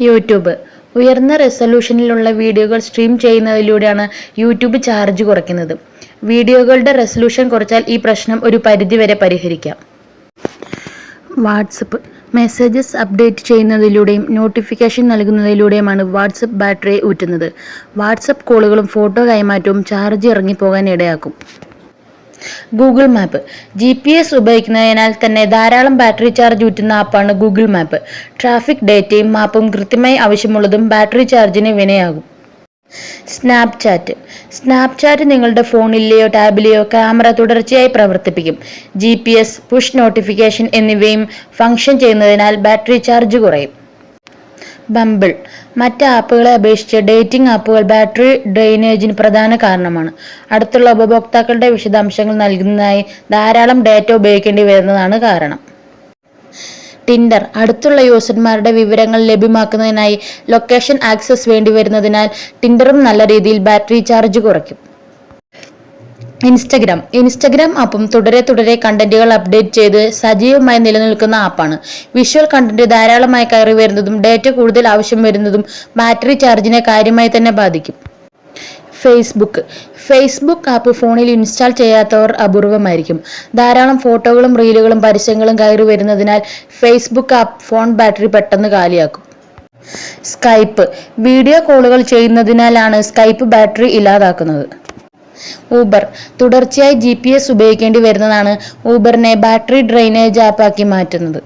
YouTube ഉയർന്ന റെസൊല്യൂഷനിലുള്ള വീഡിയോകൾ stream ചെയ്യുന്നതിലൂടെയാണ് YouTube charge കുറയ്ക്കുന്നത്. വീഡിയോകളുടെ റെസൊല്യൂഷൻ കുറച്ചാൽ ഈ പ്രശ്നം ഒരു പരിധിവരെ പരിഹരിക്കാം. വാട്സപ്പ് മെസ്സേജസ് അപ്ഡേറ്റ് ചെയ്യുന്നതിലൂടെയും നോട്ടിഫിക്കേഷൻ നൽകുന്നതിലൂടെയുമാണ് വാട്സപ്പ് ബാറ്ററിയെ ഊറ്റുന്നത്. വാട്സപ്പ് കോളുകളും ഫോട്ടോ കൈമാറ്റവും ചാർജ് ഇറങ്ങിപ്പോകാൻ ഇടയാക്കും. ഗൂഗിൾ മാപ്പ് GPS ഉപയോഗിക്കുന്നതിനാൽ തന്നെ ധാരാളം ബാറ്ററി ചാർജ് ഊറ്റുന്ന ആപ്പാണ് ഗൂഗിൾ മാപ്പ്. ട്രാഫിക് ഡേറ്റയും മാപ്പും കൃത്യമായി ആവശ്യമുള്ളതും ബാറ്ററി ചാർജിന് വിനയാകും. സ്നാപ്ചാറ്റ് നിങ്ങളുടെ ഫോണിലെയോ ടാബിലെയോ ക്യാമറ തുടർച്ചയായി പ്രവർത്തിപ്പിക്കും. GPS, പുഷ് നോട്ടിഫിക്കേഷൻ എന്നിവയും ഫംഗ്ഷൻ ചെയ്യുന്നതിനാൽ ബാറ്ററി ചാർജ് കുറയും. ബംബിൾ മറ്റ് ആപ്പുകളെ അപേക്ഷിച്ച് ഡേറ്റിംഗ് ആപ്പുകൾ ബാറ്ററി ഡ്രെയിനേജിന് പ്രധാന കാരണമാണ്. അടുത്തുള്ള ഉപഭോക്താക്കളുടെ വിശദാംശങ്ങൾ നൽകുന്നതിനായി ധാരാളം ഡേറ്റ ഉപയോഗിക്കേണ്ടി വരുന്നതാണ് കാരണം. ടിൻഡർ അടുത്തുള്ള യൂസർമാരുടെ വിവരങ്ങൾ ലഭ്യമാക്കുന്നതിനായി ലൊക്കേഷൻ ആക്സസ് വേണ്ടി വരുന്നതിനാൽ ടിൻഡറും നല്ല രീതിയിൽ ബാറ്ററി ചാർജ് കുറയ്ക്കും. ഇൻസ്റ്റഗ്രാം ആപ്പും തുടരെ കണ്ടന്റുകൾ അപ്ഡേറ്റ് ചെയ്ത് സജീവമായി നിലനിൽക്കുന്ന ആപ്പാണ്. വിഷ്വൽ കണ്ടന്റ് ധാരാളമായി കയറി വരുന്നതും ഡേറ്റ കൂടുതൽ ആവശ്യം വരുന്നതും ബാറ്ററി ചാർജിനെ കാര്യമായി തന്നെ ബാധിക്കും. ഫേസ്ബുക്ക് ആപ്പ് ഫോണിൽ ഇൻസ്റ്റാൾ ചെയ്യാത്തവർ അപൂർവമായിരിക്കും. ധാരാളം ഫോട്ടോകളും റീലുകളും പരസ്യങ്ങളും കയറി വരുന്നതിനാൽ ഫേസ്ബുക്ക് ആപ്പ് ഫോൺ ബാറ്ററി പെട്ടെന്ന് കാലിയാക്കും. സ്കൈപ്പ് വീഡിയോ കോളുകൾ ചെയ്യുന്നതിനാലാണ് സ്കൈപ്പ് ബാറ്ററി ഇല്ലാതാക്കുന്നത്. ഊബർ തുടർച്ചയായി GPS ഉപയോഗിക്കേണ്ടി വരുന്നതാണ് ഊബറിനെ ബാറ്ററി ഡ്രെയിനേജ് ആപ്പാക്കി മാറ്റുന്നത്.